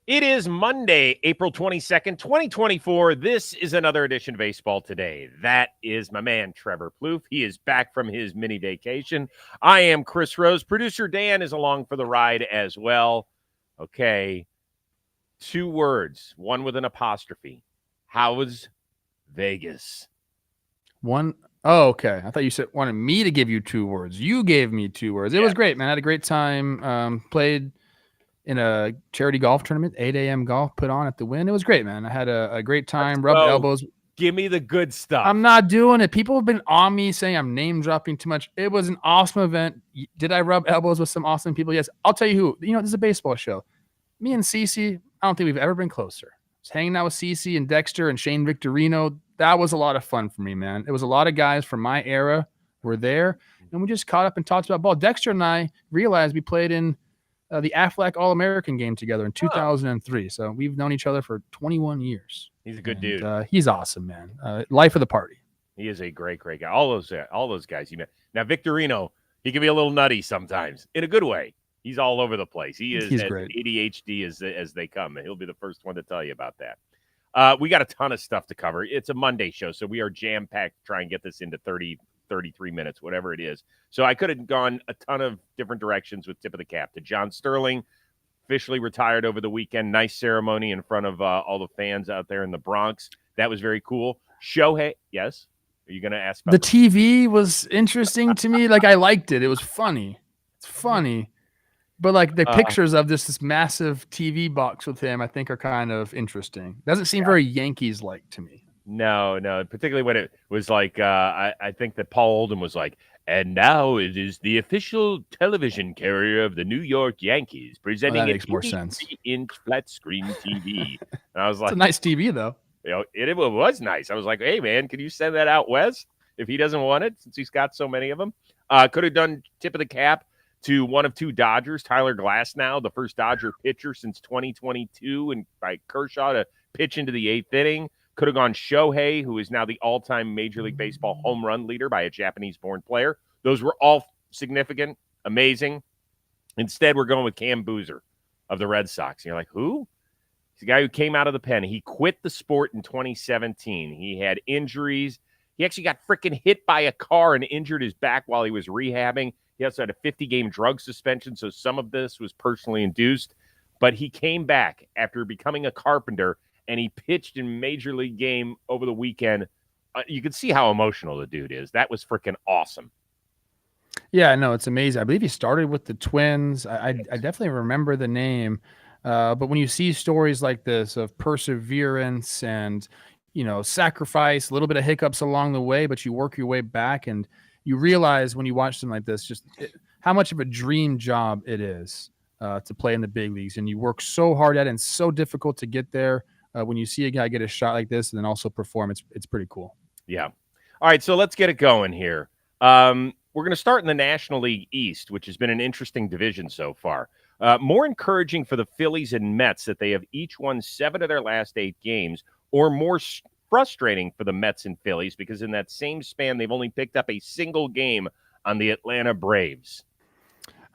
It is Monday, April 22nd, 2024. This is another edition of Baseball Today. That is my man, Trevor Plouffe. He is back from his mini vacation. I am Chris Rose. Producer Dan is along for the ride as well. Okay, two words, one with an apostrophe. How's Vegas? Oh, okay. I thought you wanted me to give you two words. You gave me two words. It was great, man. I had a great time. Played in a charity golf tournament, 8 a.m. golf put on at the Wynn. It was great, man. I had a great time, rubbed elbows. Give me the good stuff. I'm not doing it. People have been on me saying I'm name dropping too much. It was an awesome event. Did I rub elbows with some awesome people? Yes. I'll tell you who. This is a baseball show. Me and Cece, I don't think we've ever been closer. I was hanging out with Cece and Dexter and Shane Victorino. That was a lot of fun for me, man. It was a lot of guys from my era were there, and we just caught up and talked about ball. Dexter and I realized we played in the Aflac All-American game together in 2003. So we've known each other for 21 years. He's a good dude. He's awesome, man. Life of the party. He is a great guy. All those guys you met. Now, Victorino, he can be a little nutty sometimes in a good way. He's all over the place. He's as great. ADHD as they come. He'll be the first one to tell you about that. We got a ton of stuff to cover. It's a Monday show, so we are jam-packed to try and get this into 30, 33 minutes, whatever it is. So I could have gone a ton of different directions with tip of the cap to John Sterling, officially retired over the weekend. Nice ceremony in front of all the fans out there in the Bronx. That was very cool. Shohei, yes? Are you going to ask about the TV was interesting to me. Like, I liked it. It was funny. It's funny. But, like, the pictures of this massive TV box with him, I think, are kind of interesting. Doesn't seem very Yankees-like to me. No, particularly when it was like, I think that Paul Oldham was like, and now it is the official television carrier of the New York Yankees presenting an 80-inch flat screen TV. And I was like, it's a nice TV, though. It was nice. I was like, hey, man, can you send that out west if he doesn't want it since he's got so many of them? Could have done tip of the cap to one of two Dodgers, Tyler Glasnow, the first Dodger pitcher since 2022, and by Kershaw to pitch into the eighth inning. Could have gone Shohei, who is now the all-time Major League Baseball home run leader by a Japanese-born player. Those were all significant, amazing. Instead, we're going with Cam Boozer of the Red Sox. And you're like, who? He's the guy who came out of the pen. He quit the sport in 2017. He had injuries. He actually got freaking hit by a car and injured his back while he was rehabbing. He also had a 50-game drug suspension, so some of this was personally induced. But he came back after becoming a carpenter, and he pitched in Major League game over the weekend. You can see how emotional the dude is. That was freaking awesome. Yeah, no, it's amazing. I believe he started with the Twins. I definitely remember the name. But when you see stories like this of perseverance and, sacrifice, a little bit of hiccups along the way, but you work your way back, and you realize when you watch something like this, how much of a dream job it is to play in the big leagues. And you work so hard at it, and it's so difficult to get there. When you see a guy get a shot like this and then also perform, it's pretty cool. Yeah. All right, so let's get it going here. We're going to start in the National League East, which has been an interesting division so far. More encouraging for the Phillies and Mets that they have each won 7 of their last 8 games, or more frustrating for the Mets and Phillies because in that same span, they've only picked up a single game on the Atlanta Braves.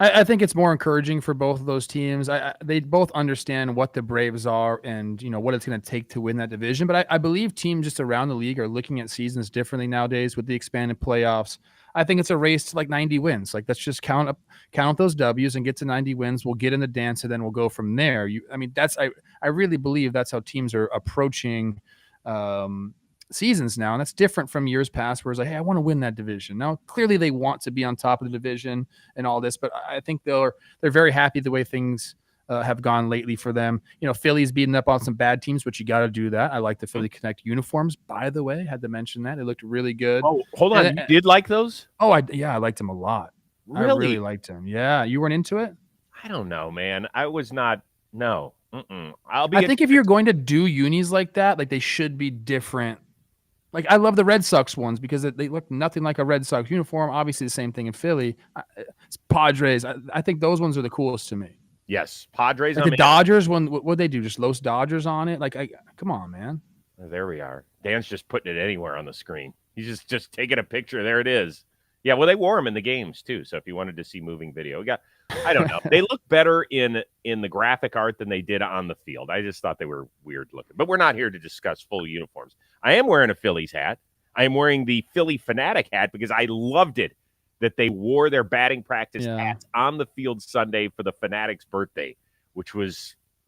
I think it's more encouraging for both of those teams. They both understand what the Braves are and, what it's going to take to win that division. But I believe teams just around the league are looking at seasons differently nowadays with the expanded playoffs. I think it's a race to like 90 wins. Like, let's just count those W's and get to 90 wins. We'll get in the dance and then we'll go from there. I really believe that's how teams are approaching seasons now, and that's different from years past where it's like, hey, I want to win that division. Now, clearly they want to be on top of the division and all this, but I think they're very happy the way things have gone lately for them. Philly's beating up on some bad teams, but you got to do that. I like the Philly Connect uniforms, by the way. Had to mention that. It looked really good. Oh, hold on. You did like those? Oh, I liked them a lot. Really? I really liked them. Yeah. You weren't into it? I don't know, man. I was not. No. I think if you're going to do unis like that, like, they should be different. Like, I love the Red Sox ones because they look nothing like a Red Sox uniform. Obviously, the same thing in Philly. It's Padres. I think those ones are the coolest to me. Yes, Padres. Like the Dodgers one. What they do? Just Los Dodgers on it? Like, come on, man. There we are. Dan's just putting it anywhere on the screen. He's just taking a picture. There it is. Yeah, well, they wore them in the games too. So if you wanted to see moving video, I don't know. They look better in the graphic art than they did on the field. I just thought they were weird looking. But we're not here to discuss full uniforms. I am wearing a Phillies hat. I am wearing the Philly Fanatic hat because I loved it that they wore their batting practice hats on the field Sunday for the Fanatics' birthday,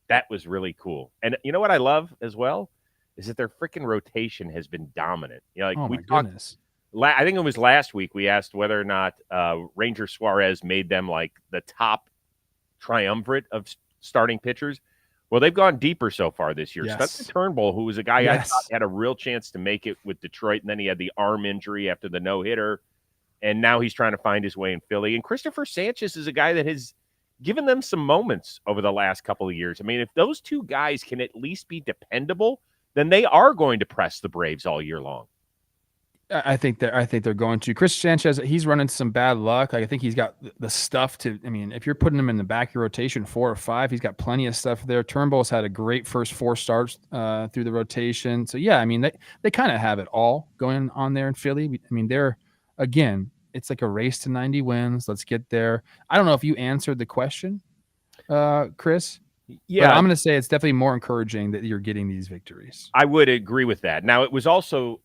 that was really cool. And you know what I love as well is that their freaking rotation has been dominant. You know, like oh we my talked. goodness. I think it was last week we asked whether or not Ranger Suarez made them like the top triumvirate of starting pitchers. Well, they've gone deeper so far this year. Yes. Spencer Turnbull, who was a guy I Yes. thought had a real chance to make it with Detroit, and then he had the arm injury after the no-hitter, and now he's trying to find his way in Philly. And Christopher Sanchez is a guy that has given them some moments over the last couple of years. I mean, if those two guys can at least be dependable, then they are going to press the Braves all year long. I think they're going to. Chris Sanchez, he's running some bad luck. Like, I think he's got the stuff to. I mean, if you're putting him in the back of your rotation 4 or 5, he's got plenty of stuff there. Turnbull's had a great first 4 starts through the rotation. So yeah, I mean they kind of have it all going on there in Philly. I mean, it's like a race to 90 wins. Let's get there. I don't know if you answered the question, Chris. Yeah, but I'm going to say it's definitely more encouraging that you're getting these victories. I would agree with that. Now, it was also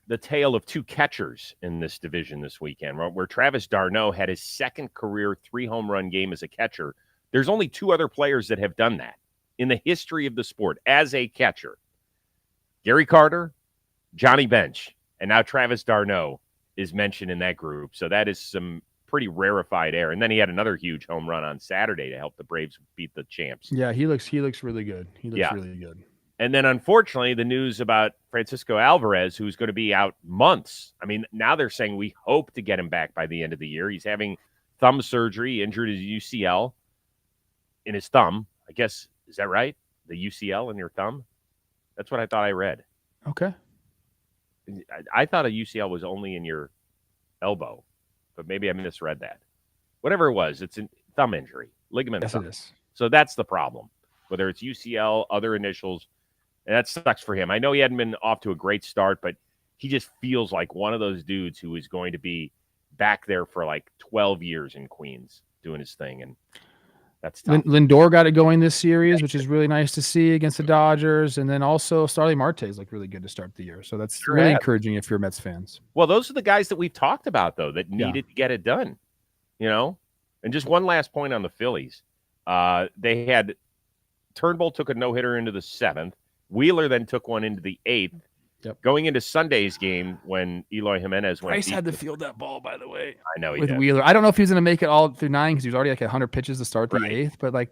the tale of 2 catchers in this division this weekend, right, where Travis d'Arnaud had his second career 3-home run game as a catcher. There's only 2 other players that have done that in the history of the sport as a catcher. Gary Carter, Johnny Bench, and now Travis d'Arnaud is mentioned in that group. So that is some pretty rarefied air. And then he had another huge home run on Saturday to help the Braves beat the champs. Yeah, he looks really good. He looks really good. And then, unfortunately, the news about Francisco Alvarez, who's going to be out months. I mean, now they're saying we hope to get him back by the end of the year. He's having thumb surgery, injured his UCL in his thumb. I guess, is that right? The UCL in your thumb? That's what I thought I read. Okay. I thought a UCL was only in your elbow, but maybe I misread that. Whatever it was, it's a thumb injury, ligament. Yes, thumb. it is. So that's the problem. Whether it's UCL, other initials, and that sucks for him. I know he hadn't been off to a great start, but he just feels like one of those dudes who is going to be back there for like 12 years in Queens doing his thing, and that's tough. Lindor got it going this series, which is really nice to see against the Dodgers, and then also Starling Marte is like really good to start the year. So that's really encouraging if you're Mets fans. Well, those are the guys that we've talked about though that needed to get it done, you know. And just one last point on the Phillies, they had Turnbull took a no-hitter into the 7th. Wheeler then took one into the 8th. Yep. Going into Sunday's game when Eloy Jimenez went. Bryce had to field that ball, by the way. I know he with did. Wheeler. I don't know if he was going to make it all through 9 because he was already like 100 pitches to start the 8th. But like,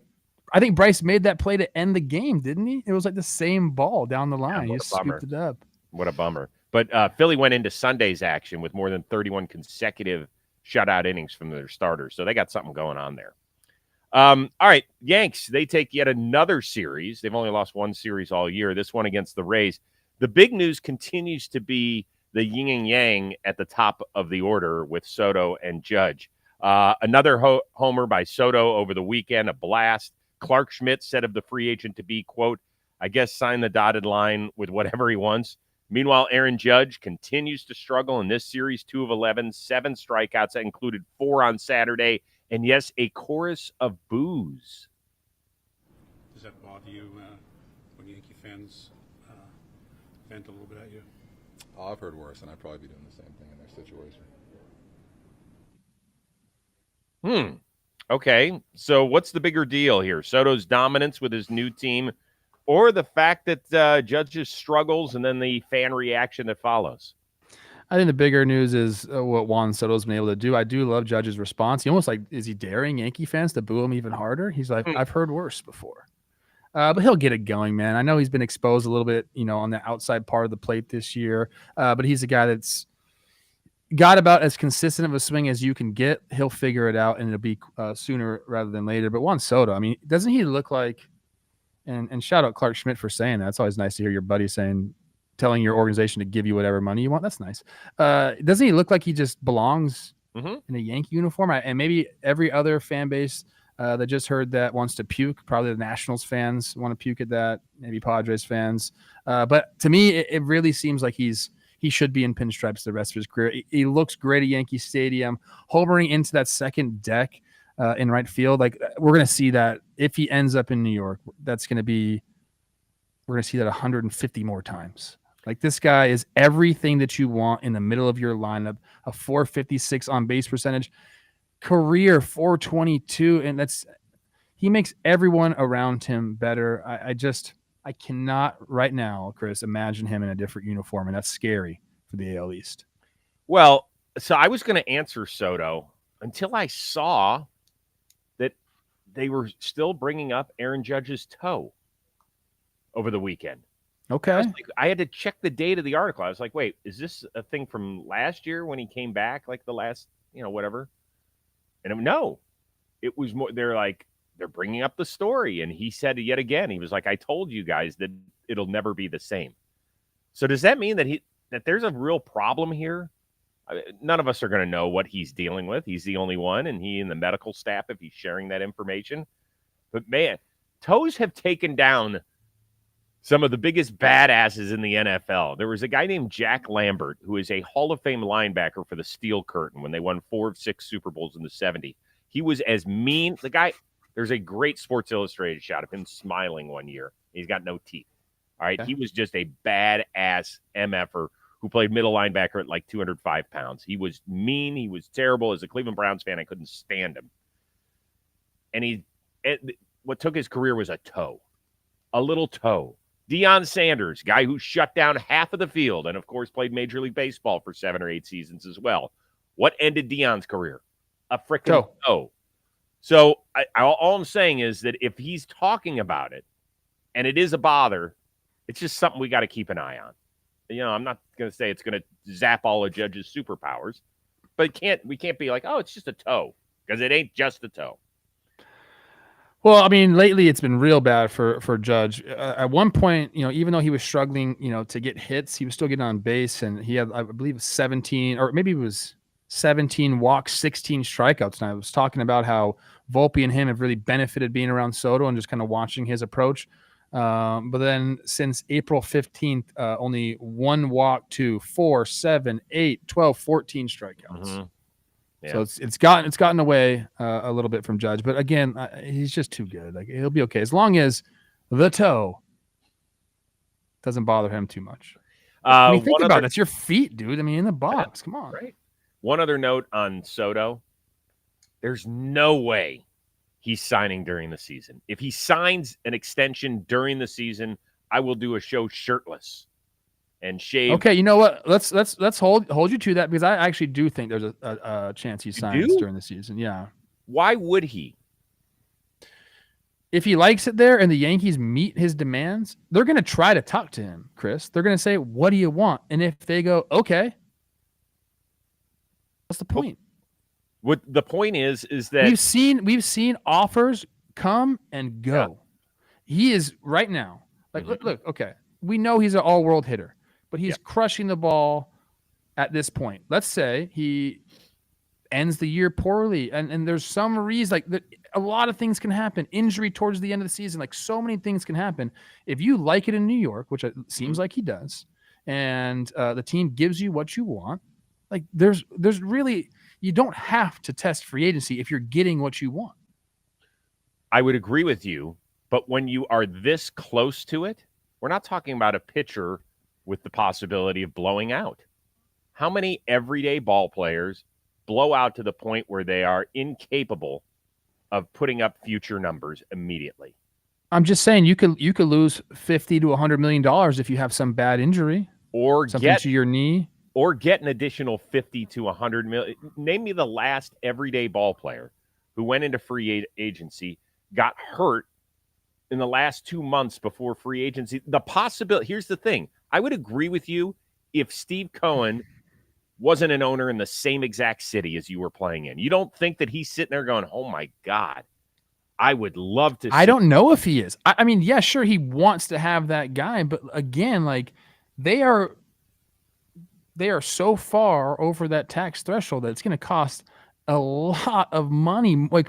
I think Bryce made that play to end the game, didn't he? It was like the same ball down the line. He just scooped it up. What a bummer. But Philly went into Sunday's action with more than 31 consecutive shutout innings from their starters. So they got something going on there. All right, Yanks, they take yet another series. They've only lost 1 series all year, this one against the Rays. The big news continues to be the yin and yang at the top of the order with Soto and Judge. Another homer by Soto over the weekend, a blast. Clark Schmidt said of the free agent to be, quote, I guess sign the dotted line with whatever he wants. Meanwhile, Aaron Judge continues to struggle in this series, 2 of 11, 7 strikeouts. That included 4 on Saturday. And yes, a chorus of boos. Does that bother you when Yankee fans vent a little bit at you? Oh, I've heard worse, and I'd probably be doing the same thing in their situation. Okay, so what's the bigger deal here? Soto's dominance with his new team, or the fact that Judge's struggles and then the fan reaction that follows? I think the bigger news is what Juan Soto's been able to do. I do love Judge's response. He almost like, is he daring Yankee fans to boo him even harder? He's like, I've heard worse before. But he'll get it going, man. I know he's been exposed a little bit, on the outside part of the plate this year. But he's a guy that's got about as consistent of a swing as you can get. He'll figure it out, and it'll be sooner rather than later. But Juan Soto, I mean, doesn't he look like – and shout out Clark Schmidt for saying that. It's always nice to hear your buddy telling your organization to give you whatever money you want. That's nice. Doesn't he look like he just belongs in a Yankee uniform? And maybe every other fan base that just heard that wants to puke. Probably the Nationals fans want to puke at that. Maybe Padres fans. But to me, it really seems like he's he should be in pinstripes the rest of his career. He looks great at Yankee Stadium, homering into that second deck in right field. Like, we're going to see that if he ends up in New York, we're going to see that 150 more times. Like, this guy is everything that you want in the middle of your lineup. A 456 on base percentage, career 422, and he makes everyone around him better. I cannot right now, Chris, imagine him in a different uniform, and that's scary for the AL East. Well, so I was going to answer Soto until I saw that they were still bringing up Aaron Judge's toe over the weekend. Okay. I had to check the date of the article. I was like, wait, is this a thing from last year when he came back, like the last, whatever? And no, it was more, they're bringing up the story. And he said yet again, he was like, I told you guys that it'll never be the same. So does that mean that there's a real problem here? None of us are going to know what he's dealing with. He's the only one, and he and the medical staff, if he's sharing that information. But man, toes have taken down some of the biggest badasses in the NFL. There was a guy named Jack Lambert, who is a Hall of Fame linebacker for the Steel Curtain when they won 4 of 6 Super Bowls in the 70s. He was as mean. The guy, there's a great Sports Illustrated shot of him smiling one year. He's got no teeth. All right. Okay. He was just a badass MFer who played middle linebacker at like 205 pounds. He was mean. He was terrible. As a Cleveland Browns fan, I couldn't stand him. And what took his career was a little toe. Deion Sanders, guy who shut down half of the field and, of course, played Major League Baseball for 7 or 8 seasons as well. What ended Deion's career? A frickin' toe. So all I'm saying is that if he's talking about it and it is a bother, it's just something we got to keep an eye on. I'm not going to say it's going to zap all of Judge's superpowers, but we can't be like, oh, it's just a toe, because it ain't just a toe. Well, I mean, lately it's been real bad for Judge. At one point, even though he was struggling, to get hits, he was still getting on base, and he had, I believe, 17, or maybe it was 17 walks, 16 strikeouts. And I was talking about how Volpe and him have really benefited being around Soto and just kind of watching his approach. But then since April 15th, only 1 walk to 4, 7, 8, 12, 14 strikeouts. Mm-hmm. Yeah. So it's gotten away a little bit from Judge, but again, he's just too good. Like, he'll be okay as long as the toe doesn't bother him too much. I mean, think about it. It's your feet, dude. I mean, in the box. Come on. Right. One other note on Soto: there's no way he's signing during the season. If he signs an extension during the season, I will do a show shirtless and shave. Okay, you know what? Let's hold you to that, because I actually do think there's a chance he signs during the season. Yeah. Why would he? If he likes it there and the Yankees meet his demands, they're going to try to talk to him, Chris. They're going to say, "What do you want?" And if they go, "Okay," what's the point? What the point is that we've seen offers come and go. Yeah. He is right now. Like, look, okay. We know he's an all-world hitter, but he's crushing the ball at this point. Let's say he ends the year poorly, and there's some reason, like, a lot of things can happen. Injury towards the end of the season, like, so many things can happen. If you like it in New York, which it seems like he does, and the team gives you what you want, like, there's really, you don't have to test free agency if you're getting what you want. I would agree with you, but when you are this close to it, we're not talking about a pitcher with the possibility of blowing out. How many everyday ball players blow out to the point where they are incapable of putting up future numbers immediately? I'm just saying you could lose $50 to $100 million if you have some bad injury or something to your knee, or get an additional 50 to 100 million. Name me the last everyday ball player who went into free agency, got hurt in the last 2 months before free agency. The possibility, here's the thing. I would agree with you if Steve Cohen wasn't an owner in the same exact city as you were playing in. You don't think that he's sitting there going, "Oh my God, I would love to." I don't know if he is. I mean, yeah, sure, he wants to have that guy, but again, like, they are so far over that tax threshold that it's going to cost a lot of money. Like,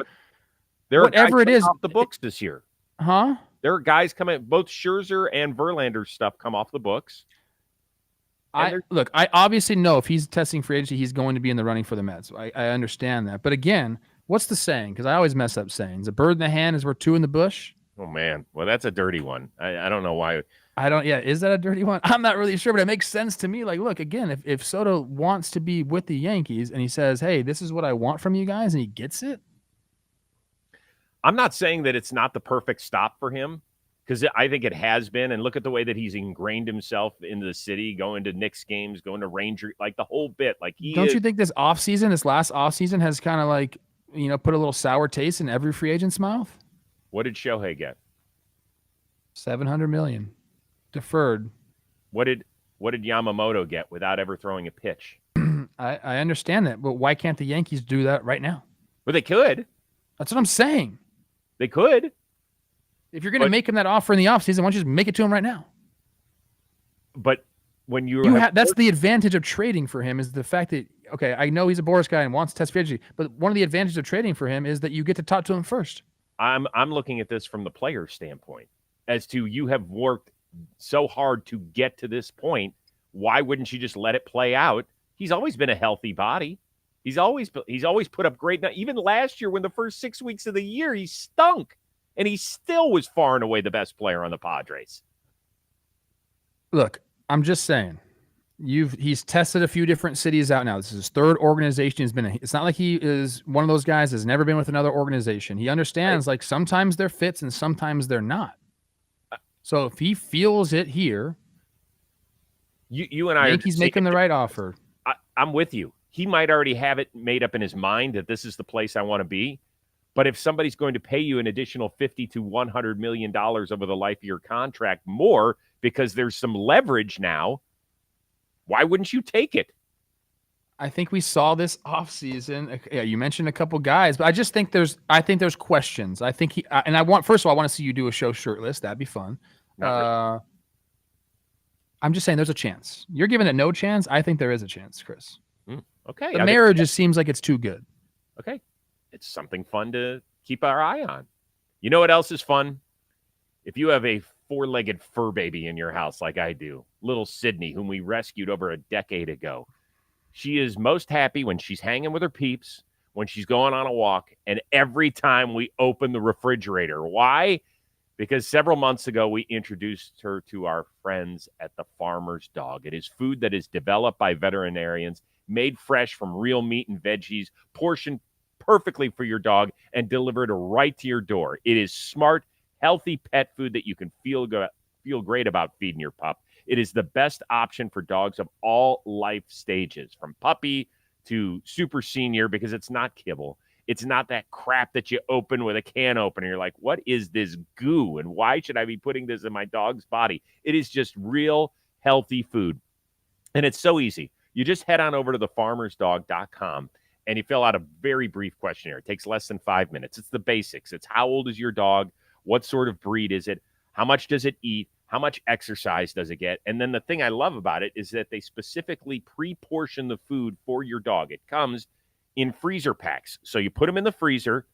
there whatever it is, off the books this year. Huh? There are guys coming. Both Scherzer and Verlander's stuff come off the books. I obviously know if he's testing free agency, he's going to be in the running for the Mets. I understand that. But again, what's the saying? Because I always mess up sayings. A bird in the hand is worth two in the bush. Oh, man. Well, that's a dirty one. I don't know why. Is that a dirty one? I'm not really sure, but it makes sense to me. Like, look, again, if Soto wants to be with the Yankees and he says, hey, this is what I want from you guys, and he gets it. I'm not saying that it's not the perfect stop for him, because I think it has been. And look at the way that he's ingrained himself into the city, going to Knicks games, going to Ranger, like the whole bit. Like Don't you think this last offseason has kind of like, put a little sour taste in every free agent's mouth? What did Shohei get? $700 million. Deferred. What did Yamamoto get without ever throwing a pitch? I understand that, but why can't the Yankees do that right now? Well, they could. That's what I'm saying. They could. If you're going to make him that offer in the offseason, why don't you just make it to him right now? But when that's the advantage of trading for him, is the fact that, okay, I know he's a Boris guy and wants to test free agency, but one of the advantages of trading for him is that you get to talk to him first. I'm looking at this from the player standpoint, as to you have worked so hard to get to this point. Why wouldn't you just let it play out? He's always been a healthy body. He's always put up great. Even last year, when the first 6 weeks of the year he stunk, and he still was far and away the best player on the Padres. Look, I'm just saying, he's tested a few different cities out now. This is his third organization. It's not like he is one of those guys that's never been with another organization. He understands, like, sometimes they're fits and sometimes they're not. So if he feels it here, you and I, Yankees make him the right offer. I'm with you. He might already have it made up in his mind that this is the place I want to be. But if somebody's going to pay you an additional $50 to $100 million over the life of your contract more, because there's some leverage now, why wouldn't you take it? I think we saw this offseason. Yeah, you mentioned a couple guys, but I just think there's questions. I think first of all, I want to see you do a show shirtless. That'd be fun. Really. I'm just saying there's a chance. You're giving it no chance. I think there is a chance, Chris. Okay. The marriage just seems like it's too good. Okay. It's something fun to keep our eye on. You know what else is fun? If you have a four-legged fur baby in your house like I do, little Sydney, whom we rescued over a decade ago, she is most happy when she's hanging with her peeps, when she's going on a walk, and every time we open the refrigerator. Why? Because several months ago, we introduced her to our friends at the Farmer's Dog. It is food that is developed by veterinarians, made fresh from real meat and veggies, portioned perfectly for your dog, and delivered right to your door. It is smart, healthy pet food that you can feel great about feeding your pup. It is the best option for dogs of all life stages, from puppy to super senior, because it's not kibble. It's not that crap that you open with a can opener. You're like, what is this goo? And why should I be putting this in my dog's body? It is just real healthy food. And it's so easy. You just head on over to thefarmersdog.com and you fill out a very brief questionnaire. It takes less than 5 minutes. It's the basics. It's how old is your dog? What sort of breed is it? How much does it eat? How much exercise does it get? And then the thing I love about it is that they specifically pre-portion the food for your dog. It comes in freezer packs. So you put them in the freezer,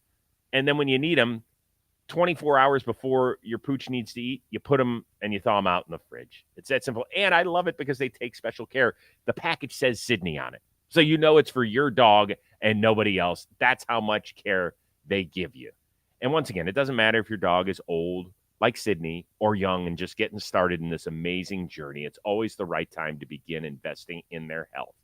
and then when you need them, 24 hours before your pooch needs to eat, you put them and you thaw them out in the fridge. It's that simple. And I love it because they take special care. The package says Sydney on it. So you know it's for your dog and nobody else. That's how much care they give you. And once again, it doesn't matter if your dog is old, like Sydney, or young and just getting started in this amazing journey. It's always the right time to begin investing in their health.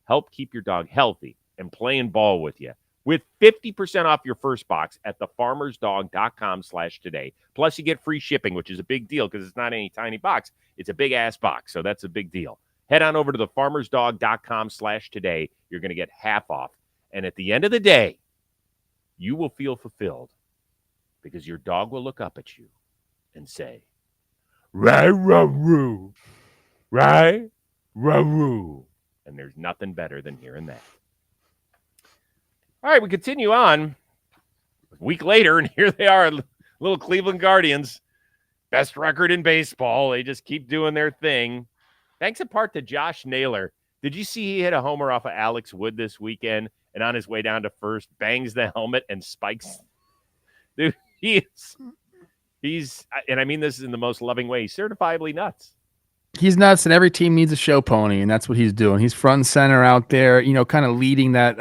Help keep your dog healthy and playing ball with you with 50% off your first box at thefarmersdog.com/today. Plus, you get free shipping, which is a big deal because it's not any tiny box. It's a big-ass box, so that's a big deal. Head on over to thefarmersdog.com/today. You're going to get half off. And at the end of the day, you will feel fulfilled because your dog will look up at you and say, "Rah-rah-roo, rah-rah-roo." And there's nothing better than hearing that. All right, we continue on. A week later, and here they are, little Cleveland Guardians. Best record in baseball. They just keep doing their thing. Thanks in part to Josh Naylor. Did you see he hit a homer off of Alex Wood this weekend, and on his way down to first, bangs the helmet and spikes? Dude, he's, and I mean this in the most loving way, he's certifiably nuts. He's nuts, and every team needs a show pony, and that's what he's doing. He's front and center out there, kind of leading that,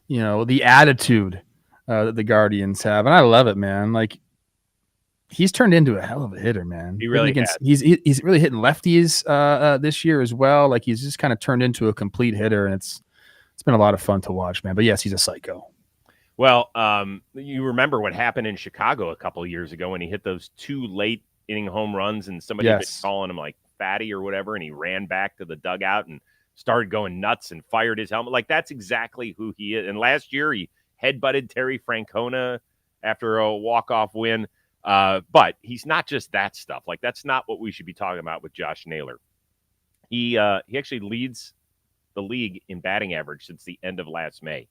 the attitude that the Guardians have, and I love it, man. Like, he's turned into a hell of a hitter, man. He really has. He's really hitting lefties this year as well. Like, he's just kind of turned into a complete hitter, and it's been a lot of fun to watch, man. But yes, he's a psycho. Well, you remember what happened in Chicago a couple of years ago when he hit those 2 late inning home runs and somebody was calling him like fatty or whatever, and he ran back to the dugout and started going nuts and fired his helmet. Like, that's exactly who he is. And last year he headbutted Terry Francona after a walk-off win. But he's not just that stuff. Like, that's not what we should be talking about with Josh Naylor. He actually leads the league in batting average since the end of last May.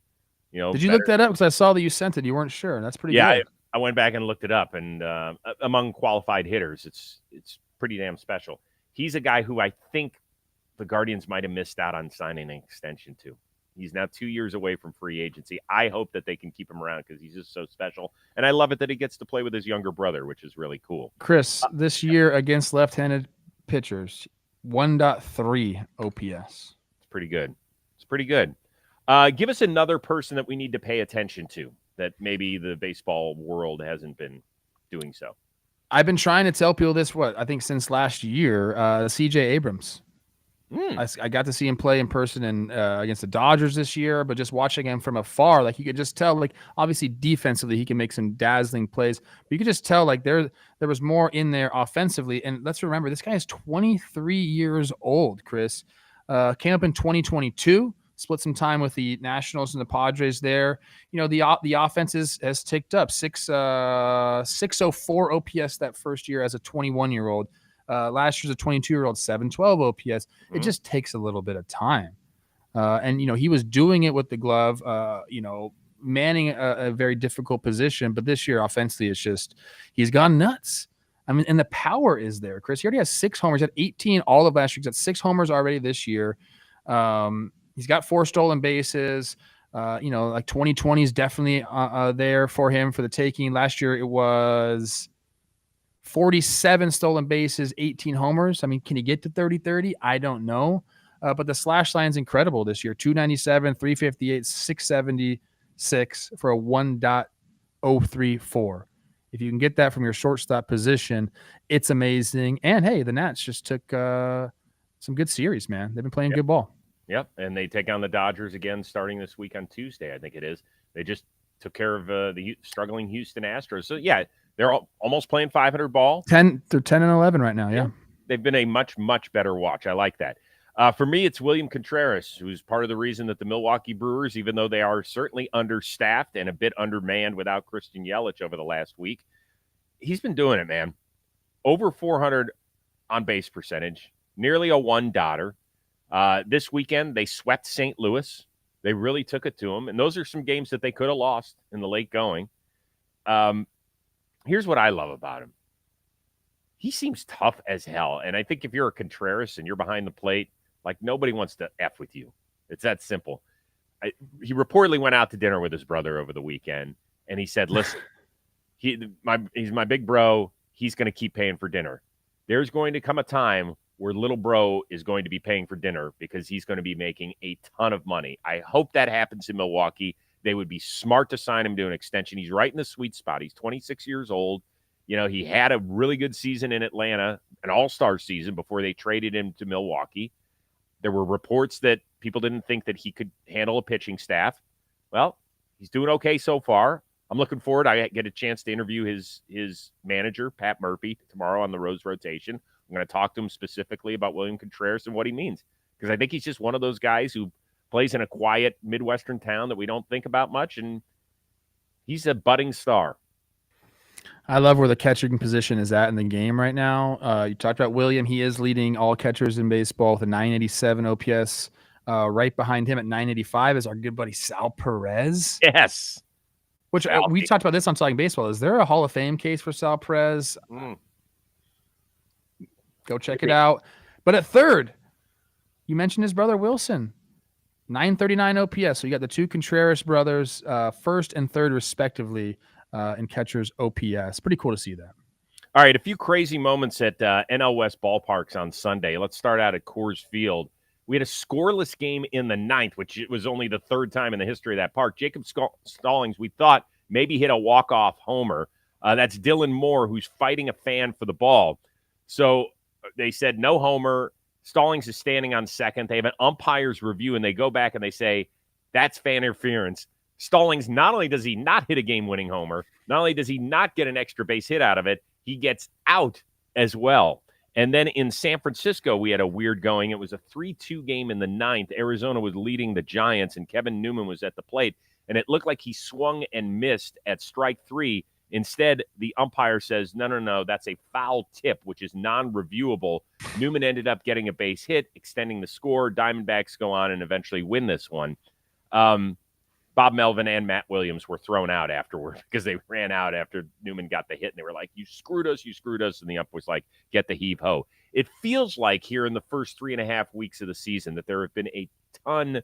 Did you look that up? Because I saw that you sent it. You weren't sure. That's pretty good. I went back and looked it up, and among qualified hitters, it's pretty damn special. He's a guy who I think the Guardians might have missed out on signing an extension to. He's now 2 years away from free agency. I hope that they can keep him around because he's just so special. And I love it that he gets to play with his younger brother, which is really cool. Chris, this year against left-handed pitchers, 1.3 OPS. It's pretty good. Give us another person that we need to pay attention to that maybe the baseball world hasn't been doing so. I've been trying to tell people this, I think since last year, CJ Abrams. I got to see him play in person and against the Dodgers this year, but just watching him from afar, like, you could just tell, like, obviously defensively he can make some dazzling plays, but you could just tell, like, there was more in there offensively. And let's remember, this guy is 23 years old, Chris. Came up in 2022. Split some time with the Nationals and the Padres there. The offense has ticked up. 604 OPS that first year as a 21-year-old. Last year's a 22-year-old, 712 OPS. It just takes a little bit of time. And he was doing it with the glove, manning a very difficult position. But this year, offensively, it's just he's gone nuts. I mean, and the power is there, Chris. He already has 6 homers. He had 18 all of last year. He's got 6 homers already this year. He's got 4 stolen bases. Like 2020 is definitely there for him for the taking. Last year it was 47 stolen bases, 18 homers. I mean, can he get to 30-30? I don't know. But the slash line is incredible this year. 297, 358, 676 for a 1.034. If you can get that from your shortstop position, it's amazing. And hey, the Nats just took some good series, man. They've been playing good ball. Yep, and they take on the Dodgers again starting this week on Tuesday, I think it is. They just took care of the struggling Houston Astros. So, yeah, they're almost playing 500 ball. They're 10 and 11 right now, yeah. They've been a much, much better watch. I like that. For me, it's William Contreras, who's part of the reason that the Milwaukee Brewers, even though they are certainly understaffed and a bit undermanned without Christian Yelich over the last week, he's been doing it, man. Over 400 on base percentage, nearly a 1-dotter. This weekend, they swept St. Louis. They really took it to them. And those are some games that they could have lost in the late going. Here's what I love about him. He seems tough as hell. And I think if you're a Contreras and you're behind the plate, like, nobody wants to F with you. It's that simple. He reportedly went out to dinner with his brother over the weekend, and he said, listen, he's my big bro. He's going to keep paying for dinner. There's going to come a time where little bro is going to be paying for dinner because he's going to be making a ton of money. I hope that happens in Milwaukee. They would be smart to sign him to an extension. He's right in the sweet spot. He's 26 years old. He had a really good season in Atlanta, an all-star season before they traded him to Milwaukee. There were reports that people didn't think that he could handle a pitching staff. Well, he's doing okay so far. I'm looking forward. I get a chance to interview his manager, Pat Murphy, tomorrow on the Rose rotation. I'm going to talk to him specifically about William Contreras and what he means, because I think he's just one of those guys who plays in a quiet Midwestern town that we don't think about much, and he's a budding star. I love where the catching position is at in the game right now. You talked about William. He is leading all catchers in baseball with a 987 OPS. Right behind him at 985 is our good buddy Sal Perez. Yes. Which we talked about this on Talking Baseball. Is there a Hall of Fame case for Sal Perez? Go check it out. But at third, you mentioned his brother Wilson, 939 OPS. So you got the 2 Contreras brothers, first and third respectively, in catchers OPS. Pretty cool to see that. All right, a few crazy moments at NL West ballparks on Sunday. Let's start out at Coors Field. We had a scoreless game in the ninth, which was only the third time in the history of that park. Jacob Stallings, we thought, maybe hit a walk-off homer. That's Dylan Moore, who's fighting a fan for the ball. So they said no homer. Stallings is standing on second. They have an umpire's review, and they go back and they say, that's fan interference. Stallings, not only does he not hit a game-winning homer, not only does he not get an extra base hit out of it, he gets out as well. And then in San Francisco, we had a weird going. It was a 3-2 game in the ninth. Arizona was leading the Giants, and Kevin Newman was at the plate. And it looked like he swung and missed at strike three. Instead, the umpire says, no, that's a foul tip, which is non-reviewable. Newman ended up getting a base hit, extending the score. Diamondbacks go on and eventually win this one. Bob Melvin and Matt Williams were thrown out afterward because they ran out after Newman got the hit, and they were like, you screwed us. And the ump was like, get the heave-ho. It feels like here in the first 3.5 weeks of the season that there have been a ton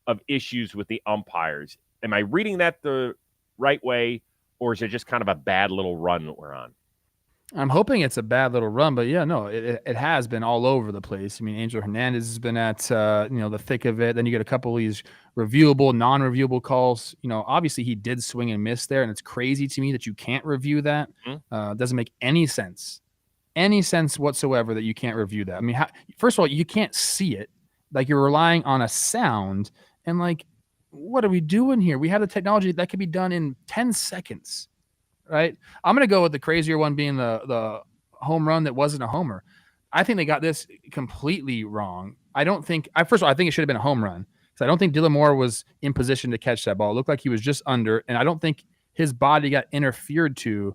of issues with the umpires. Am I reading that the right way, or is it just kind of a bad little run that we're on? I'm hoping it's a bad little run, but yeah, no, it has been all over the place. I mean, Angel Hernandez has been at the thick of it. Then you get a couple of these reviewable, non-reviewable calls. Obviously he did swing and miss there, and it's crazy to me that you can't review that. Doesn't make any sense whatsoever that you can't review that. I mean, first of all, you can't see it. Like, you're relying on a sound, and like, what are we doing here? We have the technology that could be done in 10 seconds. Right, I'm going to go with the crazier one being the home run that wasn't a homer. I think they got this completely wrong. First of all, I think it should have been a home run. So I don't think Dylan Moore was in position to catch that ball. It looked like he was just under, and I don't think his body got interfered to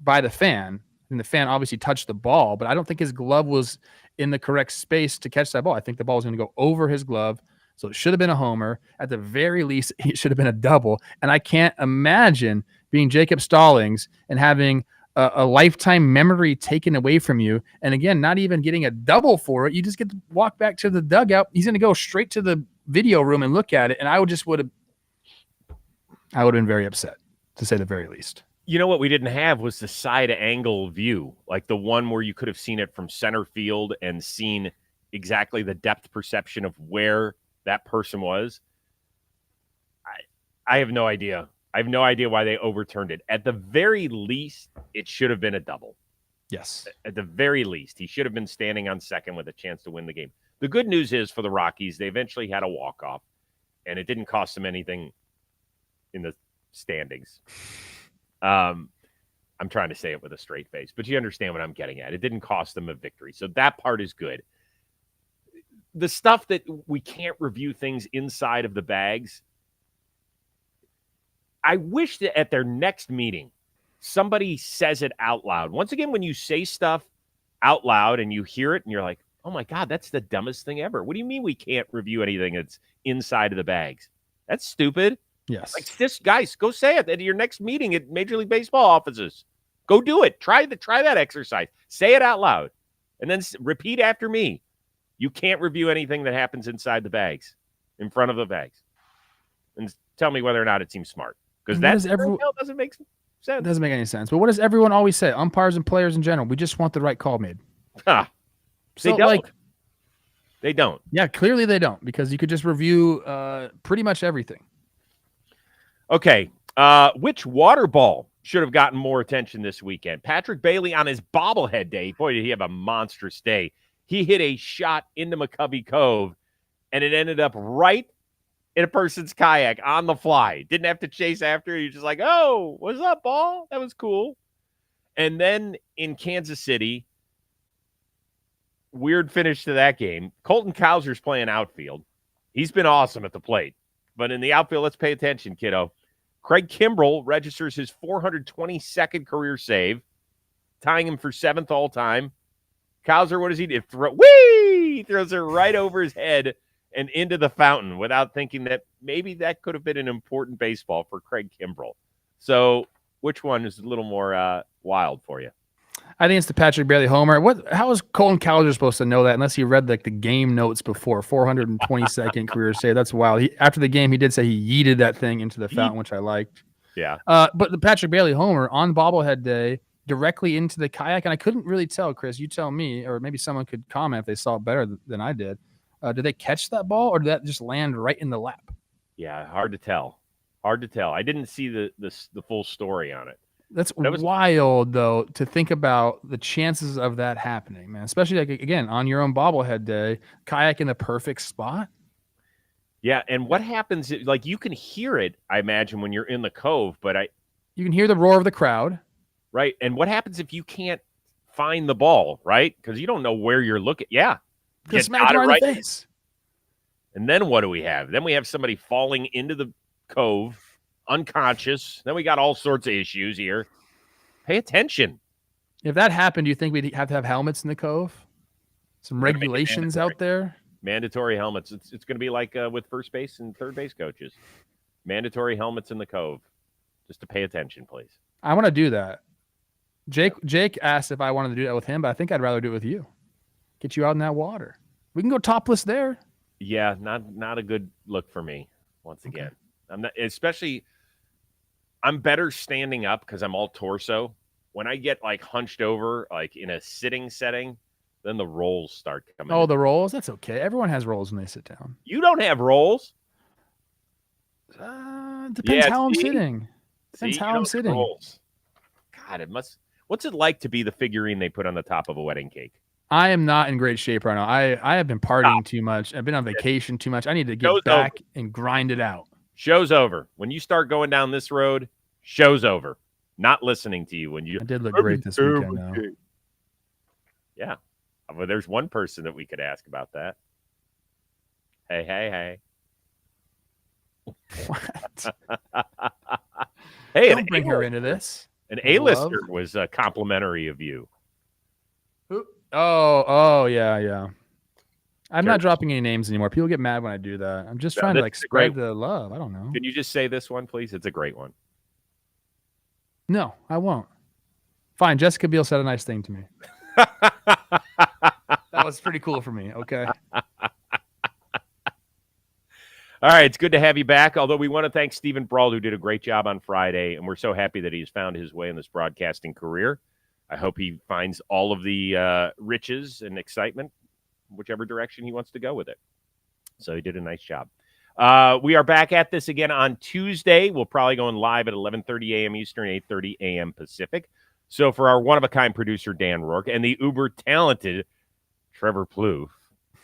by the fan. And the fan obviously touched the ball, but I don't think his glove was in the correct space to catch that ball. I think the ball was going to go over his glove. So it should have been a homer. At the very least, it should have been a double. And I can't imagine being Jacob Stallings and having a lifetime memory taken away from you. And again, not even getting a double for it. You just get to walk back to the dugout. He's going to go straight to the video room and look at it. And I would have been very upset, to say the very least. You know what we didn't have was the side angle view, like the one where you could have seen it from center field and seen exactly the depth perception of where that person was. I have no idea. I have no idea why they overturned it. At the very least, it should have been a double. Yes. At the very least, he should have been standing on second with a chance to win the game. The good news is for the Rockies, they eventually had a walk-off, and it didn't cost them anything in the standings. I'm trying to say it with a straight face, but you understand what I'm getting at. It didn't cost them a victory, so that part is good. The stuff that we can't review things inside of the bags, I wish that at their next meeting, somebody says it out loud. Once again, when you say stuff out loud and you hear it and you're like, oh my God, that's the dumbest thing ever. What do you mean we can't review anything that's inside of the bags? That's stupid. Yes. Like, this, guys, go say it at your next meeting at Major League Baseball offices. Go do it. Try that exercise. Say it out loud. And then repeat after me. You can't review anything that happens inside the bags, in front of the bags. And tell me whether or not it seems smart. Because that doesn't make sense. It doesn't make any sense. But what does everyone always say? Umpires and players in general, we just want the right call made. They don't. They don't. Yeah, clearly they don't, because you could just review pretty much everything. Okay. Which water ball should have gotten more attention this weekend? Patrick Bailey on his bobblehead day. Boy, did he have a monstrous day. He hit a shot into McCovey Cove, and it ended up right in a person's kayak on the fly. Didn't have to chase after. You're just like, oh, what's up, ball? That was cool. And then in Kansas City, weird finish to that game. Colton Cowser's playing outfield. He's been awesome at the plate. But in the outfield, let's pay attention, kiddo. Craig Kimbrell registers his 422nd career save, tying him for 7th all time. Cowser, what does he do? He throws it right over his head and into the fountain without thinking that maybe that could have been an important baseball for Craig Kimbrell. So which one is a little more wild for you? I think it's the Patrick Bailey homer. How is Colton Cowser supposed to know that unless he read like the game notes before? 422nd career save. That's wild. After the game, he did say he yeeted that thing into the fountain, which I liked. Yeah. But the Patrick Bailey homer on bobblehead day, directly into the kayak? And I couldn't really tell, Chris. You tell me, or maybe someone could comment if they saw it better than I did. Did they catch that ball, or did that just land right in the lap? Yeah, hard to tell. Hard to tell. I didn't see the full story on it. That's wild, though, to think about the chances of that happening, man. Especially, like, again, on your own bobblehead day, kayak in the perfect spot. Yeah, and what happens, like, you can hear it, I imagine, when you're in the cove, but you can hear the roar of the crowd. Right, and what happens if you can't find the ball, right? Because you don't know where you're looking. Yeah. Just smack it right in the face. And then what do we have? Then we have somebody falling into the cove, unconscious. Then we got all sorts of issues here. Pay attention. If that happened, do you think we'd have to have helmets in the cove? Some regulations out there? Mandatory helmets. It's going to be like with first base and third base coaches. Mandatory helmets in the cove. Just to pay attention, please. I want to do that. Jake asked if I wanted to do that with him, but I think I'd rather do it with you. Get you out in that water. We can go topless there. Yeah, not a good look for me. Once again, okay. I'm not. Especially, I'm better standing up because I'm all torso. When I get like hunched over, like in a sitting setting, then the rolls start coming. Oh, the rolls? That's okay. Everyone has rolls when they sit down. You don't have rolls. Depends how I'm sitting. Depends how I'm sitting. Rolls. God, it must. What's it like to be the figurine they put on the top of a wedding cake? I am not in great shape right now. I have been partying too much. I've been on vacation too much. I need to get back and grind it out. Show's over. When you start going down this road, show's over. Not listening to you when you. I did look great this weekend, though. Yeah. Well, there's one person that we could ask about that. Hey. What? Hey, don't bring her into this. An A-lister was complimentary of you. Oh, yeah. I'm not dropping any names anymore. People get mad when I do that. I'm just trying to spread the love. I don't know. Can you just say this one, please? It's a great one. No, I won't. Fine. Jessica Biel said a nice thing to me. That was pretty cool for me. Okay. All right, it's good to have you back, although we want to thank Stephen Brault, who did a great job on Friday, and we're so happy that he's found his way in this broadcasting career. I hope he finds all of the riches and excitement, whichever direction he wants to go with it. So he did a nice job. We are back at this again on Tuesday. We'll probably go live at 11:30 a.m. Eastern, 8:30 a.m. Pacific. So for our one-of-a-kind producer, Dan Rourke, and the uber-talented Trevor Plouffe,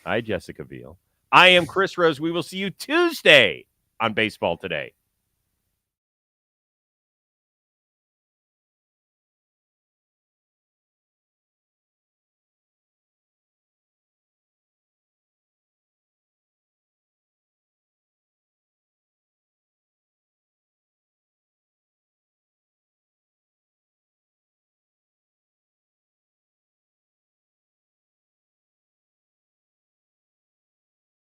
hi, Jessica Biel. I am Chris Rose. We will see you Tuesday on Baseball Today.